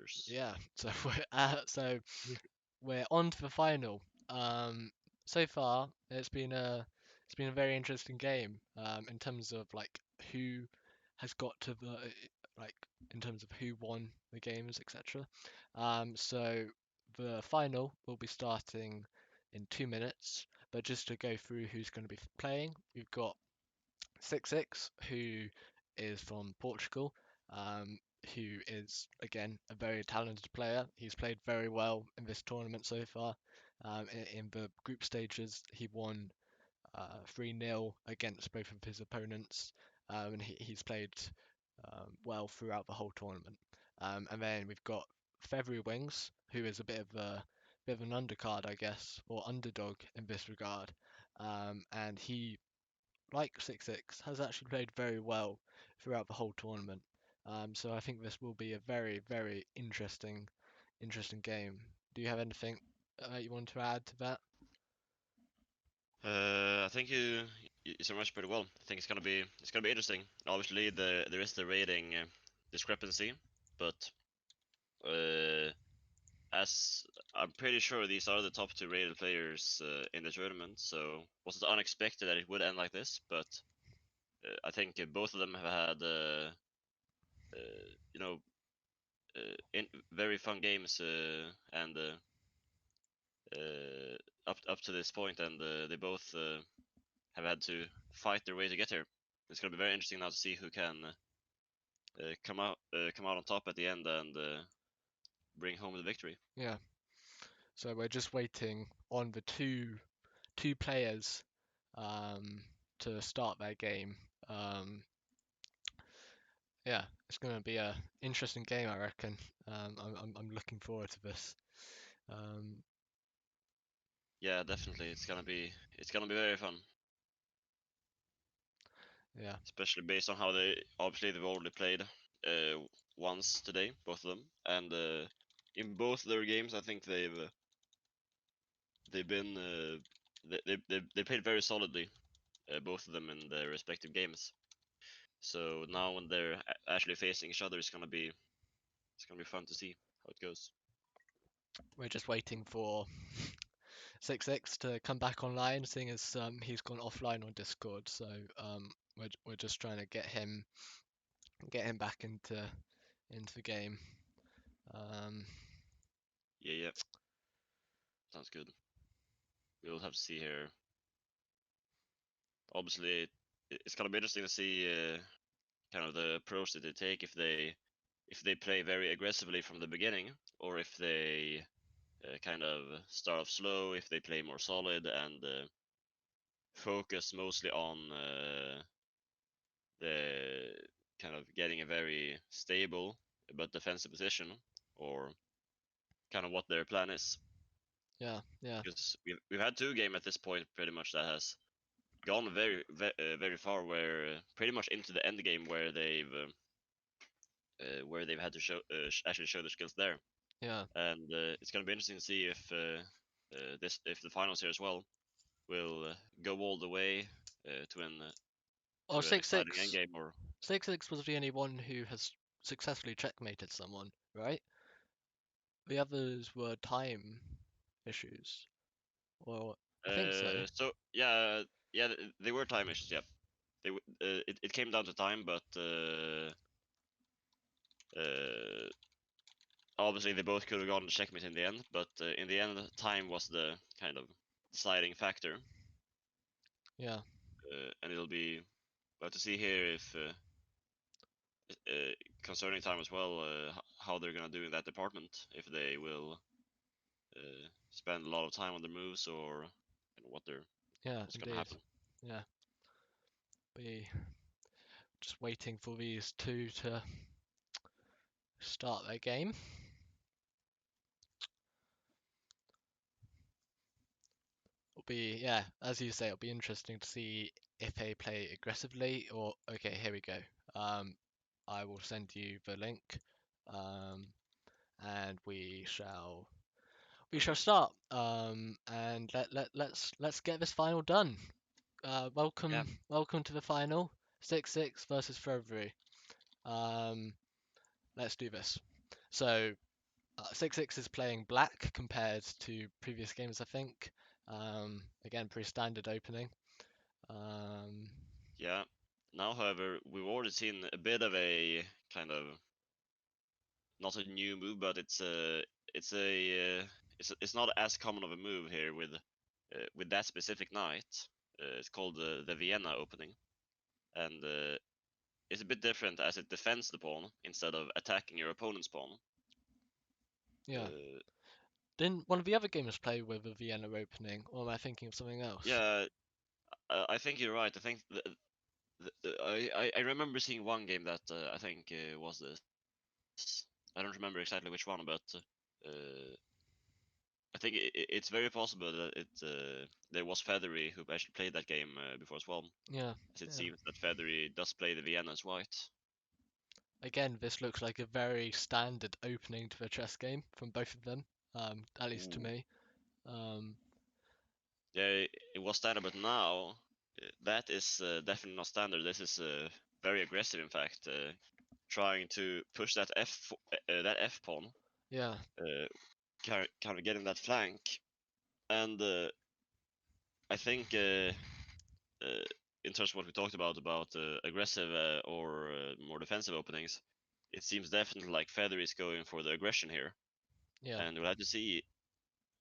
players. Yeah, so we're on to the final. So far it's been a very interesting game. In terms of like who has got to the like in terms of who won the games, etc. So the final will be starting in 2 minutes. But just to go through who's going to be playing, we've got 6-6, who is from Portugal, who is again a very talented player. He's played very well in this tournament so far. In the group stages, he won 3-0 against both of his opponents, and he's played well throughout the whole tournament. And then we've got FeatheryWings, who is a bit of an undercard, I guess, or underdog in this regard. And he, like 6-6, has actually played very well throughout the whole tournament. So I think this will be a very, very interesting game. Do you have anything you want to add to that? I think you summarized pretty well. I think it's gonna be interesting. Obviously, there is the rating discrepancy, but uh, as I'm pretty sure these are the top two rated players in the tournament, so was it unexpected that it would end like this? But I think both of them have had you know very fun games and up to this point, and they both have had to fight their way to get here. It's gonna be very interesting now to see who can come out on top at the end and bring home the victory. Yeah. So we're just waiting on the two players um, to start their game. Um, yeah, it's going to be a interesting game, I reckon. I'm looking forward to this. Um, Yeah, definitely. It's gonna be very fun, yeah, especially based on how they've already played uh, once today, both of them, and in both their games, I think they've been they played very solidly, both of them in their respective games. So now when they're actually facing each other, it's gonna be fun to see how it goes. we're just waiting for 6-6 to come back online, seeing as he's gone offline on Discord. So we're just trying to get him back into the game. Um, Yeah, yeah, sounds good. We'll have to see here. Obviously, it's gonna be interesting to see kind of the approach that they take if they play very aggressively from the beginning, or if they kind of start off slow, if they play more solid and focus mostly on the kind of getting a very stable but defensive position, or kind of what their plan is. yeah, yeah, Because we've had two games at this point pretty much that has gone very far, where pretty much into the end game where they've had to actually show their skills there. yeah. And it's going to be interesting to see if the finals here as well will go all the way to an Oh, to an six exciting six, endgame, or 6-6 was the only one who has successfully checkmated someone, right? The others were time issues, or I think so. so yeah, yeah, they were time issues. Yeah, it came down to time, but uh, obviously they both could have gotten the checkmate in the end. But in the end, time was the kind of deciding factor, Yeah. and it'll be well to see here if uh, concerning time as well, how they're gonna do in that department. If they will spend a lot of time on their moves, or Yeah, what's gonna indeed. happen. Yeah, be just waiting for these two to start their game. It'll be, yeah, as you say, it'll be interesting to see if they play aggressively or okay, here we go. I will send you the link, um, and we shall start. And let's get this final done. Yeah, Welcome to the final. 6-6 versus February. Um, let's do this. So 6-6 is playing black compared to previous games, I think. Again, pretty standard opening. Um, Yeah. Now, however, we've already seen a bit of a kind of not a new move, but it's not as common of a move here with that specific knight. It's called the Vienna opening, and it's a bit different as it defends the pawn instead of attacking your opponent's pawn. yeah. Uh, Didn't one of the other gamers play with a Vienna opening, or am I thinking of something else? yeah, I think you're right. I think I remember seeing one game that I think was this. I don't remember exactly which one, but I think it's very possible that there was Feathery who actually played that game before as well, Yeah, as it yeah. seems that Feathery does play the Vienna as white. Again, this looks like a very standard opening to a chess game from both of them, at least to Ooh. me. Um, Yeah, it was standard, but now that is definitely not standard. This is very aggressive, in fact, trying to push that F pawn, yeah, uh, kind of getting that flank, and I think in terms of what we talked about aggressive or more defensive openings, it seems definitely like Feather is going for the aggression here, yeah. and we'll have to see.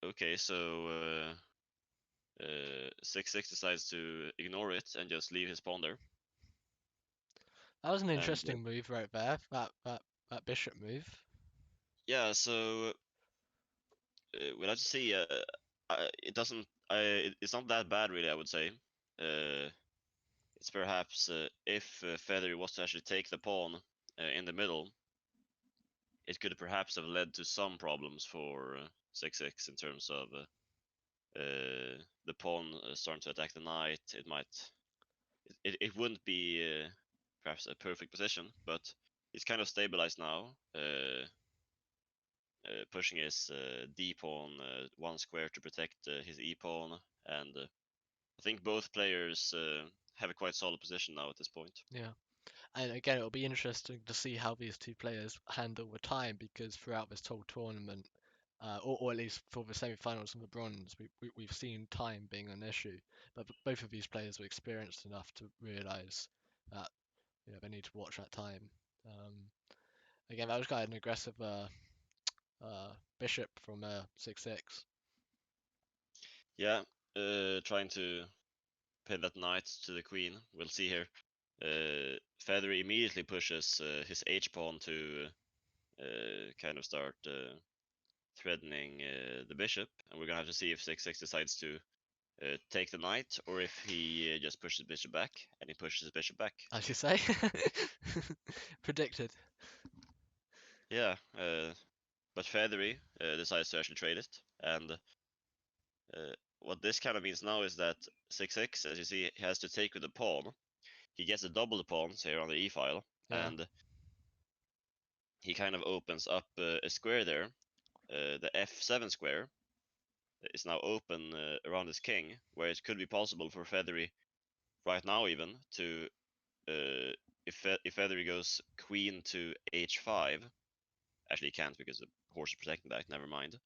Okay, so 6-6 decides to ignore it and just leave his pawn there, That was an and interesting move right there. That bishop move. yeah, so we'll have to see. It doesn't. It's not that bad, really. I would say. It's perhaps if Feather was to actually take the pawn in the middle, it could perhaps have led to some problems for 6-6 in terms of the pawn starting to attack the knight. It wouldn't be perhaps a perfect position, but it's kind of stabilized now, pushing his d pawn one square to protect his e pawn, and I think both players have a quite solid position now at this point. Yeah. And again, it'll be interesting to see how these two players handle the time because throughout this whole tournament, or at least for the semi-finals and the bronze, we've seen time being an issue. But both of these players were experienced enough to realise that they need to watch that time. Um, Again, that was quite an aggressive bishop from 6-6. Yeah, trying to pin that knight to the queen. We'll see here. Feather immediately pushes his h pawn to kind of start threatening the bishop, and we're gonna have to see if 6-6 decides to take the knight or if he just pushes the bishop back, and he pushes his bishop back. As you say, predicted. Yeah, but Feathery decides to actually trade it, and what this kind of means now is that 6-6, as you see, he has to take with the pawn. He gets a double the pawns here on the e file, Yeah, and he kind of opens up a square there. The f7 square is now open around his king, where it could be possible for Feathery right now even to if Feathery goes queen to h5. Actually, he can't because the horse is protecting that. Never mind.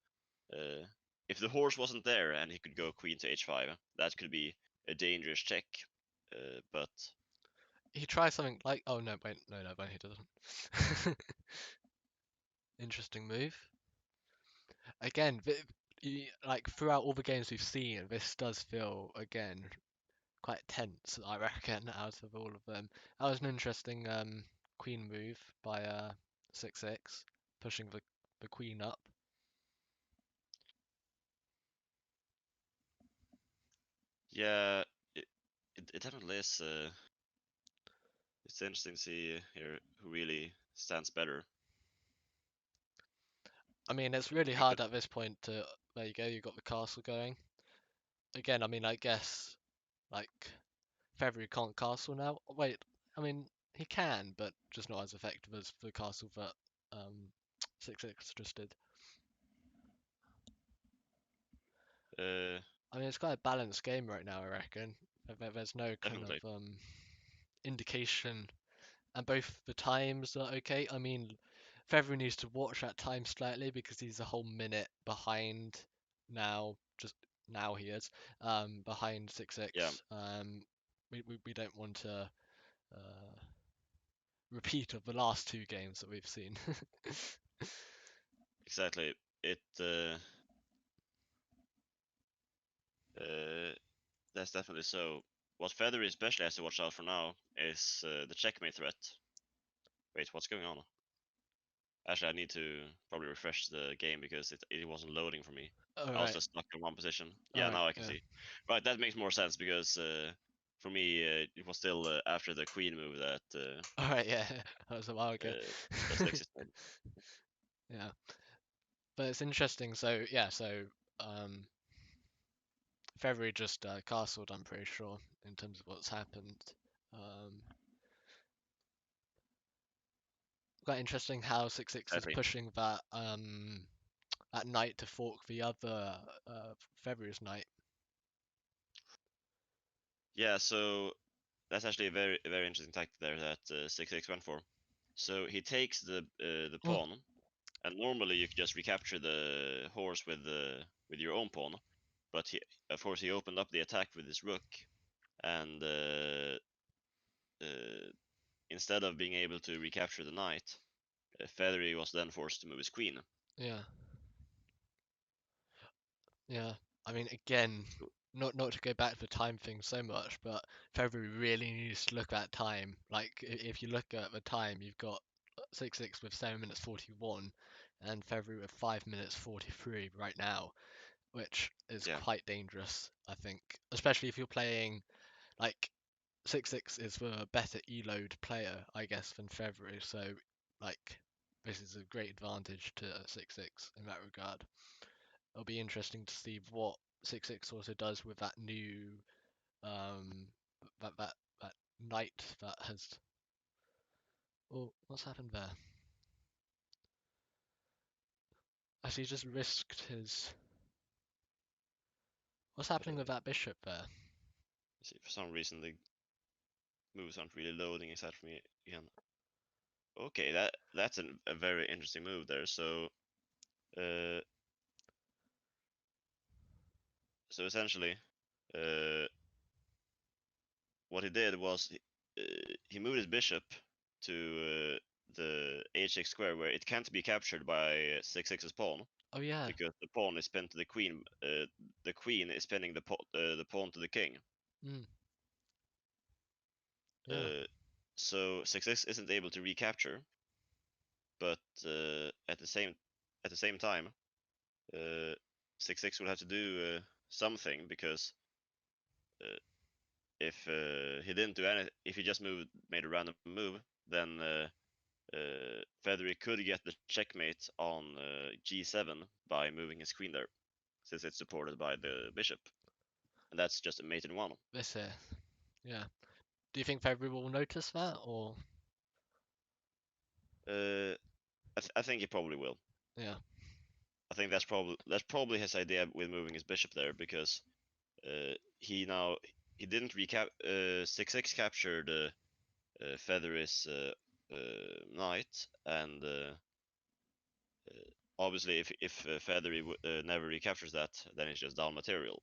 Uh, if the horse wasn't there and he could go queen to h5, that could be a dangerous check. But he tries something like. Oh no, wait, no, he doesn't. Interesting move. Again, like throughout all the games we've seen, this does feel again quite tense. I reckon out of all of them, that was an interesting queen move by 6-6, pushing the queen up. yeah, it definitely is. It's interesting to see here who really stands better. I mean, it's I really think that hard at this point to. There you go. You got the castle going. Again, I mean, I guess like February can't castle now. Wait, I mean he can, but just not as effective as the castle that 6-6 just did. uh, I mean, it's quite a balanced game right now, I reckon. There's no kind of definitely. indication, and both the times are okay. I mean, Feathery needs to watch that time slightly because he's a whole minute behind now. Just now he is behind Yeah, 6-6. We don't want to uh, repeat of the last two games that we've seen. exactly. It uh, that's definitely so. What Feathery especially has to watch out for now is the checkmate threat. Wait, what's going on? Actually, I need to probably refresh the game because it wasn't loading for me. All I was right, just stuck in one position. all Yeah, right, now I can yeah, see. Right, that makes more sense because for me it was still after the queen move that all right, yeah. That was a while ago. that Lexus made. Yeah, but it's interesting. So yeah, so um, Feathery just castled. I'm pretty sure in terms of what's happened. Um, Quite interesting how 6-6 is Exactly. pushing that that knight to fork the other Feathery's knight. Yeah, so that's actually a very interesting tactic there that 6-6 went for. So he takes the Mm, pawn, and normally you could just recapture the horse with your own pawn, but of course he opened up the attack with his rook, and uh, instead of being able to recapture the knight, Feathery was then forced to move his queen. yeah, yeah. I mean, again, not to go back to the time thing so much, but Feathery really needs to look at time. Like, if you look at the time, you've got 6-6 with 7 minutes 41, and Feathery with 5 minutes 43 right now, which is Yeah, quite dangerous, I think, especially if you're playing like 6-6 is the better E-load player, I guess, than Feathery. So, like, this is a great advantage to 6-6 in that regard. It'll be interesting to see what 6-6 also does with that new um that knight that has. Oh, what's happened there? Actually, just risked his. What's happening with that bishop there? see, for some reason the moves aren't really loading except for me again. Okay, that's a very interesting move there. Uh, so essentially, uh, what he did was he moved his bishop to the h6 square where it can't be captured by 6-6's pawn Oh yeah. because the pawn is pinned to the queen. The queen is pinning the pawn to the king. Mm, yeah. Uh, so 6-6 isn't able to recapture, but at the same time, uh, 6-6 will have to do something because uh, if he didn't do any, if he just made a random move, then Feathery could get the checkmate on g7 by moving his queen there, since it's supported by the bishop, and that's just a mate in one. This here. Yeah. Do you think Feathery will notice that, or I think he probably will. yeah, I think that's probably his idea with moving his bishop there because he now he didn't recap 6-6 captured Feathery's knight, and obviously if Feathery never recaptures that, then it's just down material.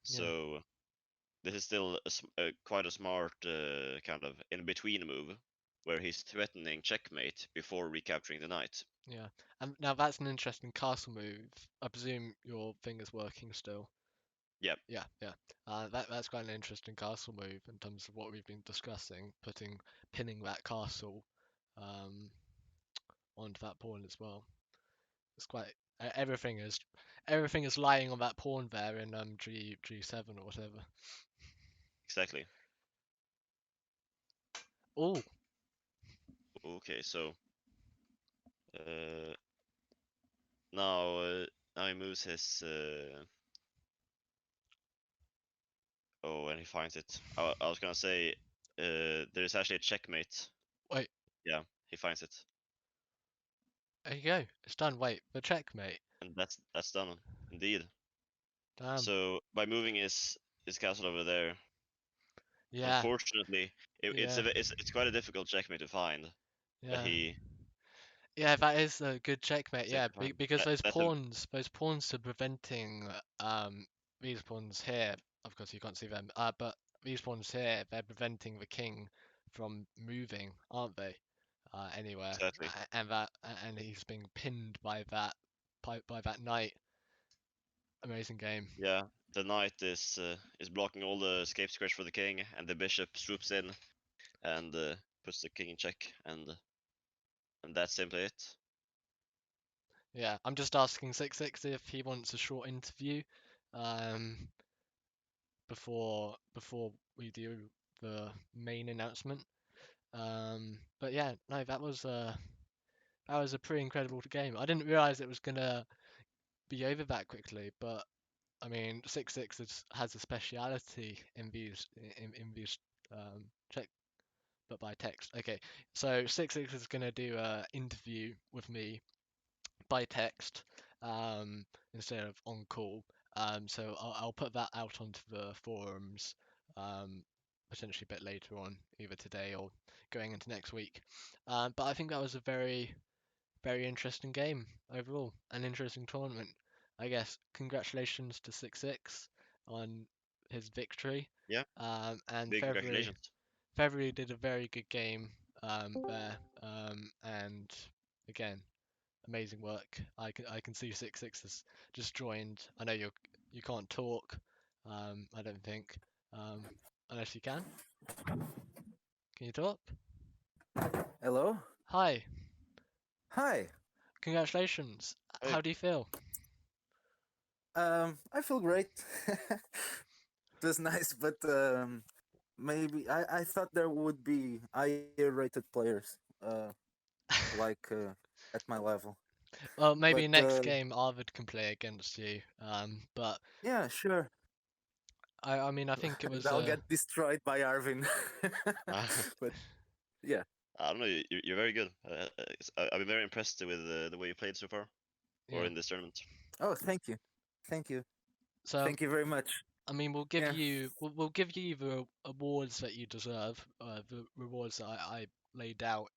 yeah, So this is still quite a smart kind of in between move, where he's threatening checkmate before recapturing the knight. yeah? And now that's an interesting castle move. I presume your thing is working still. Yeah, Yeah, yeah. That's quite an interesting castle move in terms of what we've been discussing, pinning that castle um, onto that pawn as well. It's quite everything is lying on that pawn there in G7 or whatever. exactly. Oh, Okay, so uh, now now he moves his. Oh, and he finds it. I was gonna say there is actually a checkmate. wait, Yeah, he finds it, there you go. It's done. Wait, the checkmate. and that's done indeed. Damn. So by moving his castle over there, Yeah, unfortunately, yeah, it's quite a difficult checkmate to find. But yeah. he Yeah, that is a good checkmate. Same Yeah, time. because That's a those pawns are preventing these pawns here. Of course, you can't see them. But these pawns here, they're preventing the king from moving, aren't they? Anywhere, exactly. and he's being pinned by by that knight. Amazing game. Yeah, the knight is blocking all the escape squares for the king, and the bishop swoops in and puts the king in check, and that's simply it. Yeah, I'm just asking 6-6 if he wants a short interview, um, before we do the main announcement. But yeah, no, that was a pretty incredible game. I didn't realize it was gonna be over that quickly, but I mean, 6-6 has a speciality in these check, but by text. Okay, so 6-6 is gonna do a interview with me by text, instead of on call. So I'll put that out onto the forums, um, potentially a bit later on, either today or going into next week. But I think that was a very interesting game overall, an interesting tournament. I guess congratulations to 6-6 on his victory. Yeah, And big congratulations. Feathery did a very good game there. And again, amazing work. I can see 6-6 has just joined. I know you can't talk. I don't think. Um, Unless you can. Can you talk? Hello? Hi. Hi. Congratulations. Hey, How do you feel? I feel great. It was nice, but maybe I thought there would be higher rated players, like at my level. Well, But maybe next game Arvid can play against you. But yeah, sure. I mean, I think it And was I'll get destroyed by Arvin. But yeah, I don't know. You're very good. I've been very impressed with the way you played so far, or yeah. in this tournament. oh, thank you. Thank you. So Thank you very much. I mean, Yeah. we'll give you the awards that you deserve, the rewards that I laid out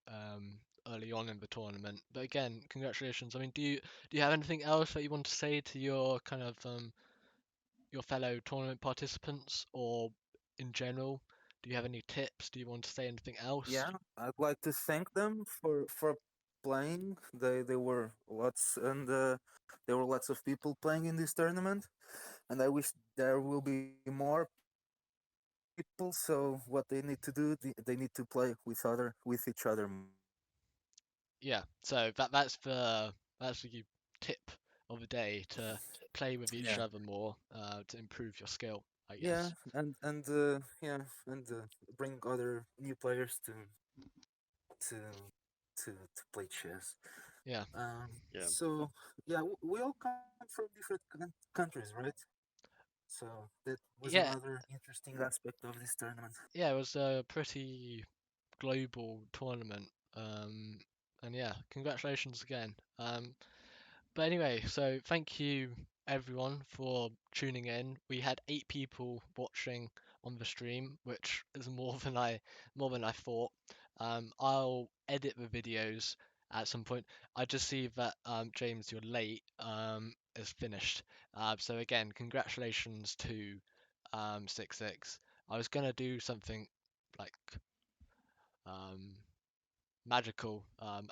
early on in the tournament. But again, congratulations. I mean, do you have anything else that you want to say to your kind of your fellow tournament participants, or in general? Do you have any tips? Do you want to say anything else? Yeah, I'd like to thank them for playing. They were lots and there were lots of people playing in this tournament, and I wish there will be more people. So what they need to do, they need to play with each other more. Yeah. So that's the tip of the day, to play with Yeah, each other more, to improve your skill, I yeah, guess. and bring other new players to to play chess. Yeah. Yeah, So yeah, we all come from different countries, right? So that was Yeah, another interesting aspect of this tournament. yeah, it was a pretty global tournament. Um, and yeah, congratulations again. But anyway, so thank you everyone for tuning in. We had 8 people watching on the stream, which is more than I thought. I'll edit the videos at some point. I just see that James, you're late. Is finished. So again, congratulations to 6-6. I was gonna do something like um magical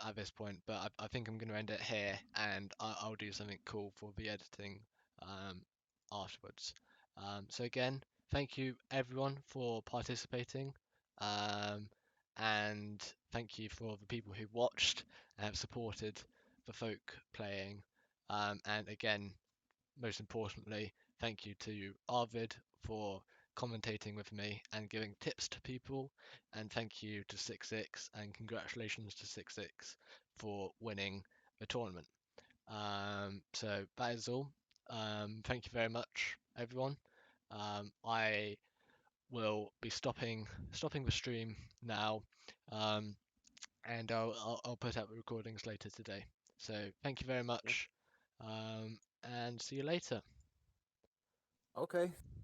at this point, but I think I'm going to end it here, and I'll do something cool for the editing um, afterwards. So again, thank you everyone for participating, um, and thank you for the people who watched and have supported the folk playing. And again, most importantly, thank you to Arvid for commentating with me and giving tips to people. And thank you to 6-6 and congratulations to 6-6 for winning the tournament. So that is all. Thank you very much, everyone. I will be stopping the stream now, um, and I'll put out the recordings later today. So thank you very yeah. much, and see you later. Okay.